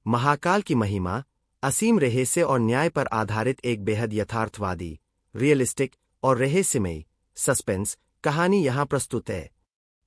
महाकाल की महिमा, असीम रहस्य और न्याय पर आधारित एक बेहद यथार्थवादी, रियलिस्टिक और रहस्यमयी सस्पेंस कहानी यहाँ प्रस्तुत है।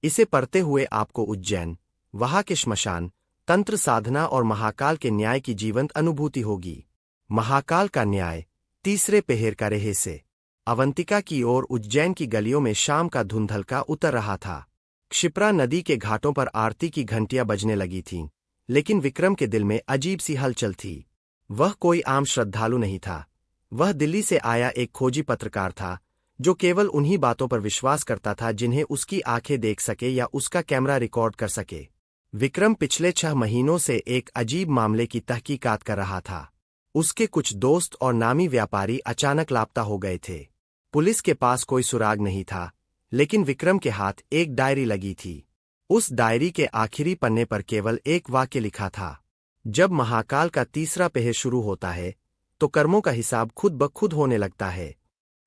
इसे पढ़ते हुए आपको उज्जैन, वहाँ के श्मशान, तंत्र साधना और महाकाल के न्याय की जीवंत अनुभूति होगी। महाकाल का न्याय, तीसरे पहर का रहस्य। अवंतिका की ओर उज्जैन की गलियों में शाम का धुंधलका उतर रहा था। क्षिप्रा नदी के घाटों पर आरती की घंटियां बजने लगी थीं, लेकिन विक्रम के दिल में अजीब सी हलचल थी। वह कोई आम श्रद्धालु नहीं था। वह दिल्ली से आया एक खोजी पत्रकार था, जो केवल उन्हीं बातों पर विश्वास करता था जिन्हें उसकी आंखें देख सके या उसका कैमरा रिकॉर्ड कर सके। विक्रम पिछले 6 महीनों से एक अजीब मामले की तहकीकात कर रहा था। उसके कुछ दोस्त और नामी व्यापारी अचानक लापता हो गए थे। पुलिस के पास कोई सुराग नहीं था, लेकिन विक्रम के हाथ एक डायरी लगी थी। उस डायरी के आखिरी पन्ने पर केवल एक वाक्य लिखा था, जब महाकाल का तीसरा पहर शुरू होता है तो कर्मों का हिसाब खुद ब खुद होने लगता है।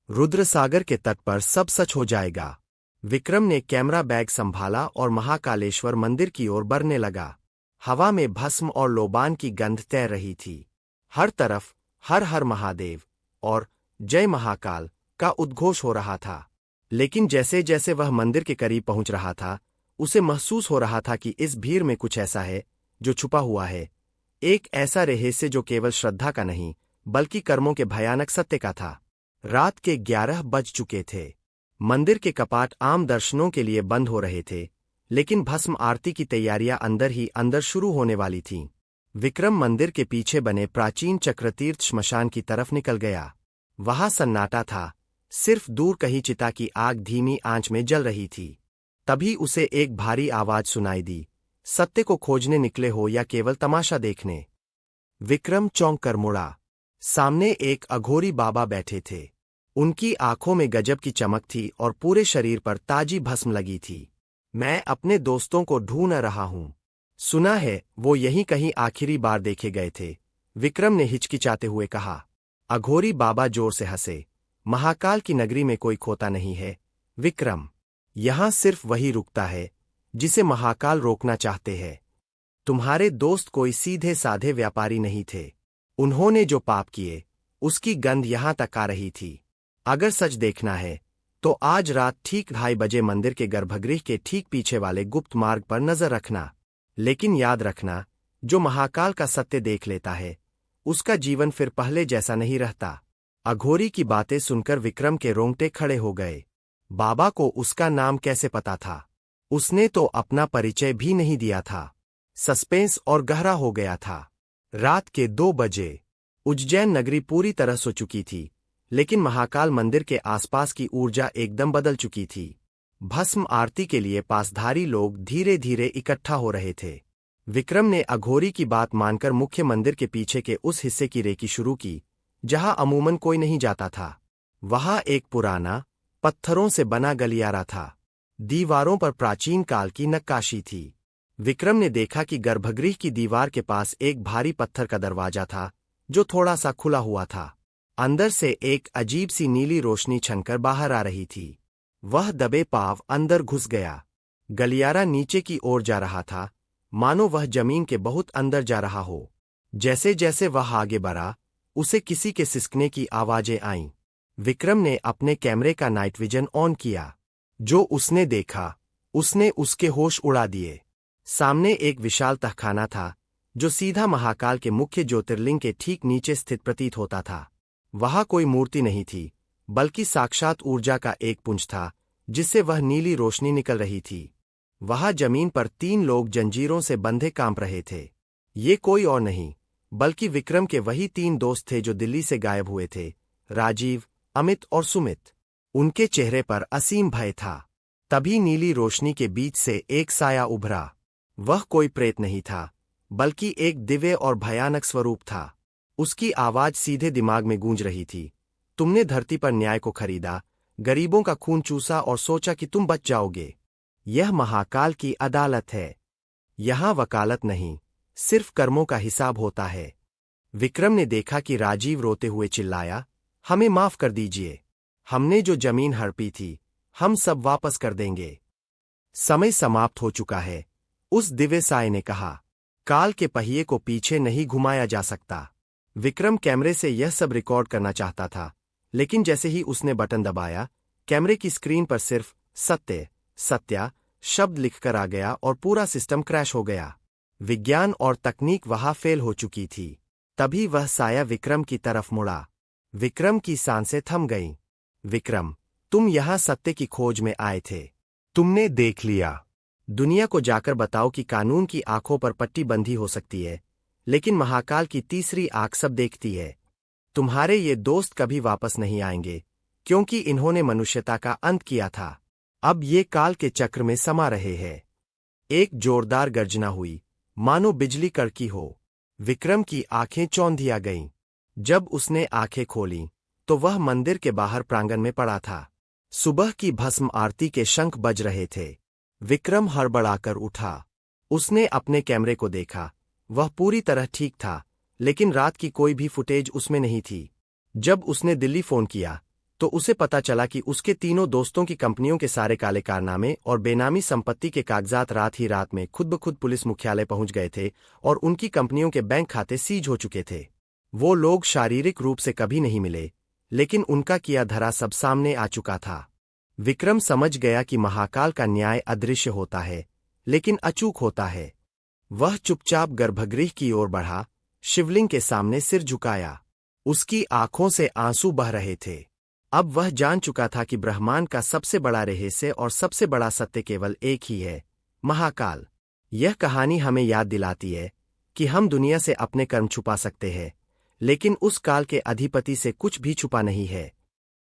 रुद्रसागर के तट पर सब सच हो जाएगा। विक्रम ने कैमरा बैग संभाला और महाकालेश्वर मंदिर की ओर बढ़ने लगा। हवा में भस्म और लोबान की गंध तैर रही थी। हर तरफ हर हर महादेव और जय महाकाल का उद्घोष हो रहा था। लेकिन जैसे जैसे वह मंदिर के करीब पहुंच रहा था, उसे महसूस हो रहा था कि इस भीड़ में कुछ ऐसा है जो छुपा हुआ है। एक ऐसा रहस्य जो केवल श्रद्धा का नहीं, बल्कि कर्मों के भयानक सत्य का था। रात के 11 बज चुके थे। मंदिर के कपाट आम दर्शनों के लिए बंद हो रहे थे, लेकिन भस्म आरती की तैयारियां अंदर ही अंदर शुरू होने वाली थीं। विक्रम मंदिर के पीछे बने प्राचीन चक्रतीर्थ श्मशान की तरफ निकल गया। वहां सन्नाटा था, सिर्फ दूर कहीं चिता की आग धीमी आंच में जल रही थी। तभी उसे एक भारी आवाज सुनाई दी, सत्य को खोजने निकले हो या केवल तमाशा देखने। विक्रम चौंक कर मुड़ा। सामने एक अघोरी बाबा बैठे थे। उनकी आंखों में गजब की चमक थी और पूरे शरीर पर ताजी भस्म लगी थी। मैं अपने दोस्तों को ढूंढ रहा हूं। सुना है वो यहीं कहीं आखिरी बार देखे गए थे, विक्रम ने हिचकिचाते हुए कहा। अघोरी बाबा जोर से हंसे। महाकाल की नगरी में कोई खोता नहीं है विक्रम। यहां सिर्फ वही रुकता है जिसे महाकाल रोकना चाहते हैं। तुम्हारे दोस्त कोई सीधे साधे व्यापारी नहीं थे। उन्होंने जो पाप किए उसकी गंध यहां तक आ रही थी। अगर सच देखना है तो आज रात ठीक 2:30 बजे मंदिर के गर्भगृह के ठीक पीछे वाले गुप्त मार्ग पर नजर रखना। लेकिन याद रखना, जो महाकाल का सत्य देख लेता है उसका जीवन फिर पहले जैसा नहीं रहता। अघोरी की बातें सुनकर विक्रम के रोंगटे खड़े हो गए। बाबा को उसका नाम कैसे पता था? उसने तो अपना परिचय भी नहीं दिया था। सस्पेंस और गहरा हो गया था। रात के 2 बजे उज्जैन नगरी पूरी तरह सो चुकी थी, लेकिन महाकाल मंदिर के आसपास की ऊर्जा एकदम बदल चुकी थी। भस्म आरती के लिए पासधारी लोग धीरे धीरे इकट्ठा हो रहे थे। विक्रम ने अघोरी की बात मानकर मुख्य मंदिर के पीछे के उस हिस्से की रेकी शुरू की जहां अमूमन कोई नहीं जाता था। वहां एक पुराना, पत्थरों से बना गलियारा था। दीवारों पर प्राचीन काल की नक्काशी थी। विक्रम ने देखा कि गर्भगृह की दीवार के पास एक भारी पत्थर का दरवाजा था जो थोड़ा सा खुला हुआ था। अंदर से एक अजीब सी नीली रोशनी छनकर बाहर आ रही थी। वह दबे पांव अंदर घुस गया। गलियारा नीचे की ओर जा रहा था, मानो वह जमीन के बहुत अंदर जा रहा हो। जैसे जैसे वह आगे बढ़ा, उसे किसी के सिसकने की आवाजें आईं। विक्रम ने अपने कैमरे का नाइट विजन ऑन किया। जो उसने देखा उसने उसके होश उड़ा दिए। सामने एक विशाल तहखाना था जो सीधा महाकाल के मुख्य ज्योतिर्लिंग के ठीक नीचे स्थित प्रतीत होता था। वहां कोई मूर्ति नहीं थी, बल्कि साक्षात ऊर्जा का एक पुंज था जिससे वह नीली रोशनी निकल रही थी। वहां जमीन पर 3 लोग जंजीरों से बंधे कांप रहे थे। ये कोई और नहीं बल्कि विक्रम के वही 3 दोस्त थे जो दिल्ली से गायब हुए थे, राजीव, अमित और सुमित। उनके चेहरे पर असीम भय था। तभी नीली रोशनी के बीच से एक साया उभरा। वह कोई प्रेत नहीं था, बल्कि एक दिव्य और भयानक स्वरूप था। उसकी आवाज सीधे दिमाग में गूंज रही थी। तुमने धरती पर न्याय को खरीदा, गरीबों का खून चूसा और सोचा कि तुम बच जाओगे। यह महाकाल की अदालत है। यहां वकालत नहीं, सिर्फ कर्मों का हिसाब होता है। विक्रम ने देखा कि राजीव रोते हुए चिल्लाया, हमें माफ कर दीजिए। हमने जो जमीन हड़पी थी, हम सब वापस कर देंगे। समय समाप्त हो चुका है, उस दिव्य साय ने कहा। काल के पहिए को पीछे नहीं घुमाया जा सकता। विक्रम कैमरे से यह सब रिकॉर्ड करना चाहता था, लेकिन जैसे ही उसने बटन दबाया, कैमरे की स्क्रीन पर सिर्फ सत्य, सत्या शब्द लिखकर आ गया और पूरा सिस्टम क्रैश हो गया। विज्ञान और तकनीक वहां फेल हो चुकी थी। तभी वह साया विक्रम की तरफ मुड़ा। विक्रम की सांसें थम गईं। विक्रम, तुम यहां सत्य की खोज में आए थे। तुमने देख लिया। दुनिया को जाकर बताओ कि कानून की आंखों पर पट्टी बंधी हो सकती है, लेकिन महाकाल की तीसरी आंख सब देखती है। तुम्हारे ये दोस्त कभी वापस नहीं आएंगे, क्योंकि इन्होंने मनुष्यता का अंत किया था। अब ये काल के चक्र में समा रहे हैं। एक जोरदार गर्जना हुई, मानो बिजली कड़की हो। विक्रम की आंखें चौंधिया गईं। जब उसने आंखें खोलीं, तो वह मंदिर के बाहर प्रांगण में पड़ा था। सुबह की भस्म आरती के शंख बज रहे थे। विक्रम हड़बड़ाकर उठा। उसने अपने कैमरे को देखा। वह पूरी तरह ठीक था, लेकिन रात की कोई भी फुटेज उसमें नहीं थी। जब उसने दिल्ली फोन किया, तो उसे पता चला कि उसके तीनों दोस्तों की कंपनियों के सारे काले कारनामे और बेनामी संपत्ति के कागजात रात ही रात में खुद ब खुद पुलिस मुख्यालय पहुंच गए थे और उनकी कंपनियों के बैंक खाते सीज हो चुके थे। वो लोग शारीरिक रूप से कभी नहीं मिले, लेकिन उनका किया धरा सब सामने आ चुका था। विक्रम समझ गया कि महाकाल का न्याय अदृश्य होता है, लेकिन अचूक होता है। वह चुपचाप गर्भगृह की ओर बढ़ा, शिवलिंग के सामने सिर झुकाया। उसकी आंखों से आंसू बह रहे थे। अब वह जान चुका था कि ब्रह्मांड का सबसे बड़ा रहस्य और सबसे बड़ा सत्य केवल एक ही है, महाकाल। यह कहानी हमें याद दिलाती है कि हम दुनिया से अपने कर्म छुपा सकते हैं, लेकिन उस काल के अधिपति से कुछ भी छुपा नहीं है।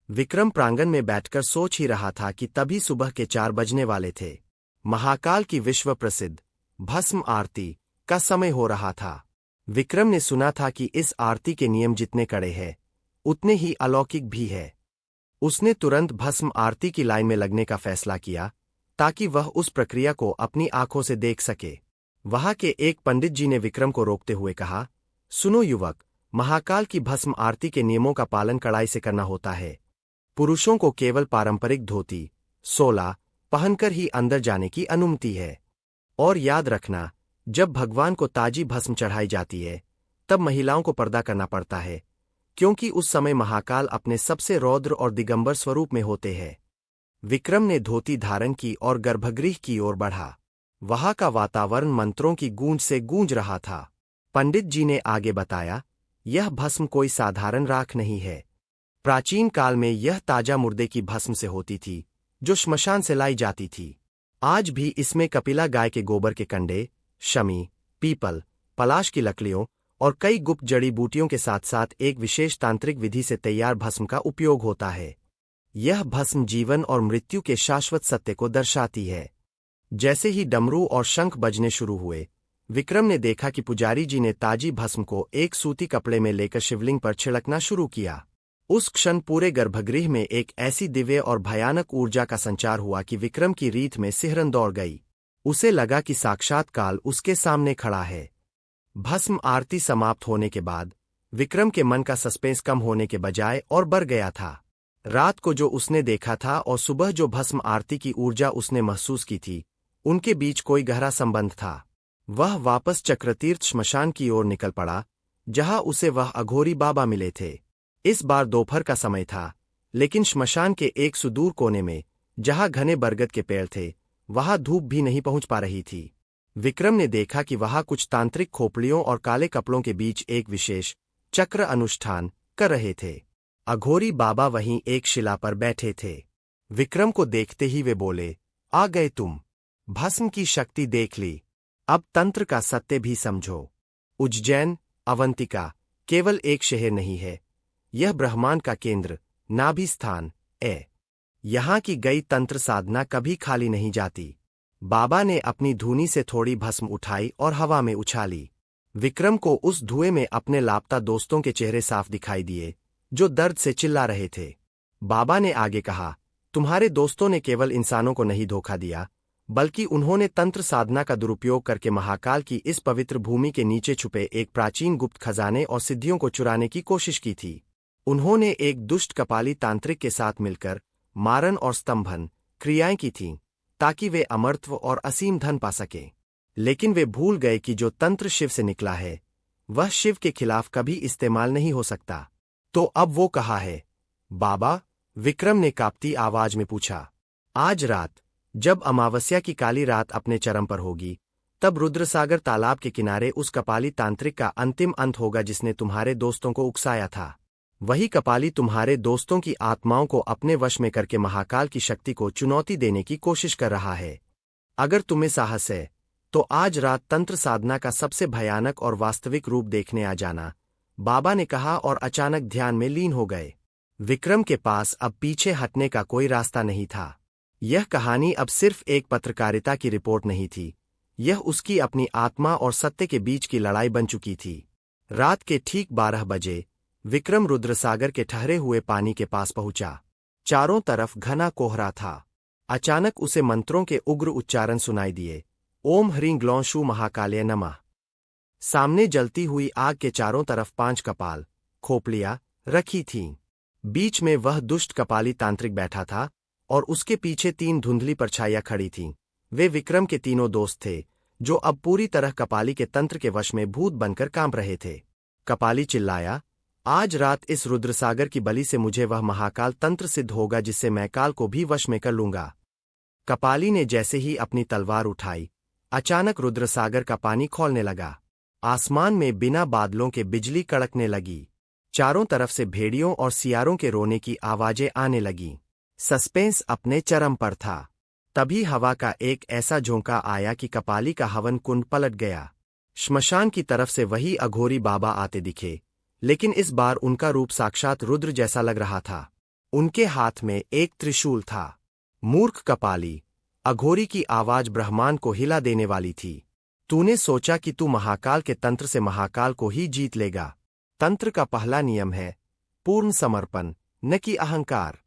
विक्रम प्रांगण में बैठकर सोच ही रहा था कि तभी सुबह के 4 बजने वाले थे। महाकाल की विश्व प्रसिद्ध भस्म आरती का समय हो रहा था। विक्रम ने सुना था कि इस आरती के नियम जितने कड़े हैं, उतने ही अलौकिक भी है। उसने तुरंत भस्म आरती की लाइन में लगने का फैसला किया, ताकि वह उस प्रक्रिया को अपनी आंखों से देख सके। वहां के एक पंडित जी ने विक्रम को रोकते हुए कहा, सुनो युवक, महाकाल की भस्म आरती के नियमों का पालन कड़ाई से करना होता है। पुरुषों को केवल पारंपरिक धोती, सोला पहनकर ही अंदर जाने की अनुमति है। और याद रखना, जब भगवान को ताजी भस्म चढ़ाई जाती है, तब महिलाओं को पर्दा करना पड़ता है, क्योंकि उस समय महाकाल अपने सबसे रौद्र और दिगंबर स्वरूप में होते हैं। विक्रम ने धोती धारण की और गर्भगृह की ओर बढ़ा। वहां का वातावरण मंत्रों की गूंज से गूंज रहा था। पंडित जी ने आगे बताया, यह भस्म कोई साधारण राख नहीं है। प्राचीन काल में यह ताजा मुर्दे की भस्म से होती थी, जो श्मशान से लाई जाती थी। आज भी इसमें कपिला गाय के गोबर के कंडे, शमी, पीपल, पलाश की लकड़ियों और कई गुप्त जड़ी बूटियों के साथ साथ एक विशेष तांत्रिक विधि से तैयार भस्म का उपयोग होता है। यह भस्म जीवन और मृत्यु के शाश्वत सत्य को दर्शाती है। जैसे ही डमरू और शंख बजने शुरू हुए, विक्रम ने देखा कि पुजारी जी ने ताजी भस्म को एक सूती कपड़े में लेकर शिवलिंग पर छिड़कना शुरू किया। उस क्षण पूरे गर्भगृह में एक ऐसी दिव्य और भयानक ऊर्जा का संचार हुआ कि विक्रम की रीत में सिहरन दौड़ गई। उसे लगा कि साक्षात काल उसके सामने खड़ा है। भस्म आरती समाप्त होने के बाद विक्रम के मन का सस्पेंस कम होने के बजाय और बढ़ गया था। रात को जो उसने देखा था और सुबह जो भस्म आरती की ऊर्जा उसने महसूस की थी, उनके बीच कोई गहरा संबंध था। वह वापस चक्रतीर्थ श्मशान की ओर निकल पड़ा, जहां उसे वह अघोरी बाबा मिले थे। इस बार दोपहर का समय था, लेकिन श्मशान के एक सुदूर कोने में, जहां घने बरगद के पेड़ थे, वहां धूप भी नहीं पहुंच पा रही थी। विक्रम ने देखा कि वहां कुछ तांत्रिक खोपड़ियों और काले कपड़ों के बीच एक विशेष चक्र अनुष्ठान कर रहे थे। अघोरी बाबा वहीं एक शिला पर बैठे थे। विक्रम को देखते ही वे बोले, आ गए तुम। भस्म की शक्ति देख ली, अब तंत्र का सत्य भी समझो। उज्जैन, अवंतिका केवल एक शहर नहीं है, यह ब्रह्मांड का केंद्र, नाभि स्थान है। यहां की गई तंत्र साधना कभी खाली नहीं जाती। बाबा ने अपनी धूनी से थोड़ी भस्म उठाई और हवा में उछाली। विक्रम को उस धुएं में अपने लापता दोस्तों के चेहरे साफ दिखाई दिए, जो दर्द से चिल्ला रहे थे। बाबा ने आगे कहा, तुम्हारे दोस्तों ने केवल इंसानों को नहीं धोखा दिया, बल्कि उन्होंने तंत्र साधना का दुरुपयोग करके महाकाल की इस पवित्र भूमि के नीचे छुपे एक प्राचीन गुप्त खजाने और सिद्धियों को चुराने की कोशिश की थी। उन्होंने एक दुष्ट कपाली तांत्रिक के साथ मिलकर मारन और स्तंभन क्रियाएं की थीं, ताकि वे अमरत्व और असीम धन पा सकें। लेकिन वे भूल गए कि जो तंत्र शिव से निकला है वह शिव के खिलाफ कभी इस्तेमाल नहीं हो सकता। तो अब वो कहाँ है? बाबा, विक्रम ने कांपती आवाज में पूछा। आज रात, जब अमावस्या की काली रात अपने चरम पर होगी, तब रुद्रसागर तालाब के किनारे उस कपाली तांत्रिक का अंतिम अंत होगा जिसने तुम्हारे दोस्तों को उकसाया था। वही कपाली तुम्हारे दोस्तों की आत्माओं को अपने वश में करके महाकाल की शक्ति को चुनौती देने की कोशिश कर रहा है। अगर तुम्हें साहस है तो आज रात तंत्र साधना का सबसे भयानक और वास्तविक रूप देखने आ जाना, बाबा ने कहा और अचानक ध्यान में लीन हो गए। विक्रम के पास अब पीछे हटने का कोई रास्ता नहीं था। यह कहानी अब सिर्फ एक पत्रकारिता की रिपोर्ट नहीं थी, यह उसकी अपनी आत्मा और सत्य के बीच की लड़ाई बन चुकी थी। रात के ठीक 12 बजे विक्रम रुद्रसागर के ठहरे हुए पानी के पास पहुंचा। चारों तरफ घना कोहरा था। अचानक उसे मंत्रों के उग्र उच्चारण सुनाई दिए। ओम ह्रीं ग्लौं शू महाकालय नमः। सामने जलती हुई आग के चारों तरफ 5 कपाल खोपड़ियां रखी थीं। बीच में वह दुष्ट कपाली तांत्रिक बैठा था और उसके पीछे 3 धुंधली परछाइयां खड़ी थीं। वे विक्रम के तीनों दोस्त थे, जो अब पूरी तरह कपाली के तंत्र के वश में भूत बनकर कांप रहे थे। कपाली चिल्लाया, आज रात इस रुद्रसागर की बलि से मुझे वह महाकाल तंत्र सिद्ध होगा जिससे मैं काल को भी वश में कर लूंगा। कपाली ने जैसे ही अपनी तलवार उठाई, अचानक रुद्रसागर का पानी खौलने लगा। आसमान में बिना बादलों के बिजली कड़कने लगी। चारों तरफ से भेड़ियों और सियारों के रोने की आवाजें आने लगीं। सस्पेंस अपने चरम पर था। तभी हवा का एक ऐसा झोंका आया कि कपाली का हवन कुंड पलट गया। श्मशान की तरफ से वही अघोरी बाबा आते दिखे, लेकिन इस बार उनका रूप साक्षात रुद्र जैसा लग रहा था। उनके हाथ में एक त्रिशूल था। मूर्ख कपाली, अघोरी की आवाज ब्रह्मांड को हिला देने वाली थी। तूने सोचा कि तू महाकाल के तंत्र से महाकाल को ही जीत लेगा। तंत्र का पहला नियम है पूर्ण समर्पण, न कि अहंकार।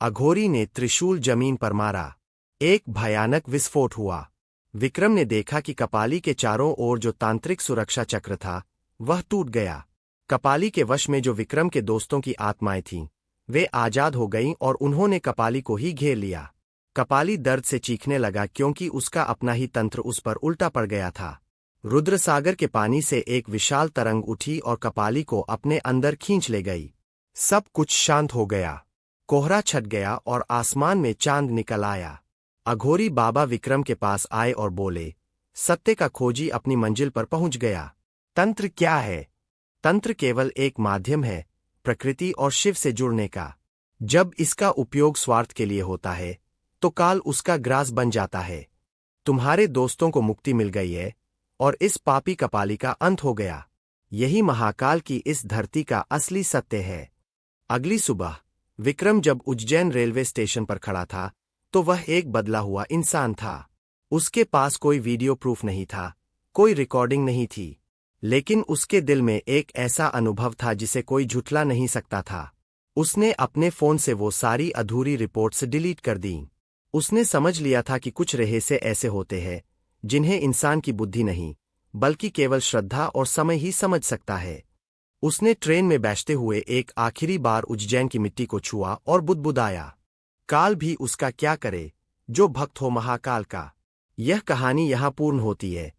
अघोरी ने त्रिशूल जमीन पर मारा। एक भयानक विस्फोट हुआ। विक्रम ने देखा कि कपाली के चारों ओर जो तांत्रिक सुरक्षा चक्र था वह टूट गया। कपाली के वश में जो विक्रम के दोस्तों की आत्माएं थीं, वे आजाद हो गईं और उन्होंने कपाली को ही घेर लिया। कपाली दर्द से चीखने लगा क्योंकि उसका अपना ही तंत्र उस पर उल्टा पड़ गया था। रुद्रसागर के पानी से एक विशाल तरंग उठी और कपाली को अपने अंदर खींच ले गई। सब कुछ शांत हो गया। कोहरा छट गया और आसमान में चांद निकल आया। अघोरी बाबा विक्रम के पास आए और बोले, सत्य का खोजी अपनी मंजिल पर पहुंच गया। तंत्र क्या है? तंत्र केवल एक माध्यम है प्रकृति और शिव से जुड़ने का। जब इसका उपयोग स्वार्थ के लिए होता है तो काल उसका ग्रास बन जाता है। तुम्हारे दोस्तों को मुक्ति मिल गई है और इस पापी कपाली का अंत हो गया। यही महाकाल की इस धरती का असली सत्य है। अगली सुबह विक्रम जब उज्जैन रेलवे स्टेशन पर खड़ा था तो वह एक बदला हुआ इंसान था। उसके पास कोई वीडियो प्रूफ नहीं था, कोई रिकॉर्डिंग नहीं थी, लेकिन उसके दिल में एक ऐसा अनुभव था जिसे कोई झुठला नहीं सकता था। उसने अपने फोन से वो सारी अधूरी रिपोर्ट्स डिलीट कर दी। उसने समझ लिया था कि कुछ रहस्य ऐसे होते हैं जिन्हें इंसान की बुद्धि नहीं, बल्कि केवल श्रद्धा और समय ही समझ सकता है। उसने ट्रेन में बैठते हुए एक आखिरी बार उज्जैन की मिट्टी को छुआ और बुदबुदाया, काल भी उसका क्या करे जो भक्त हो महाकाल का। यह कहानी यहाँ पूर्ण होती है,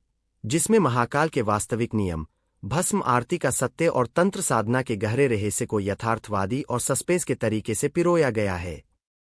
जिसमें महाकाल के वास्तविक नियम, भस्म आरती का सत्य और तंत्र साधना के गहरे रहस्य को यथार्थवादी और सस्पेंस के तरीके से पिरोया गया है।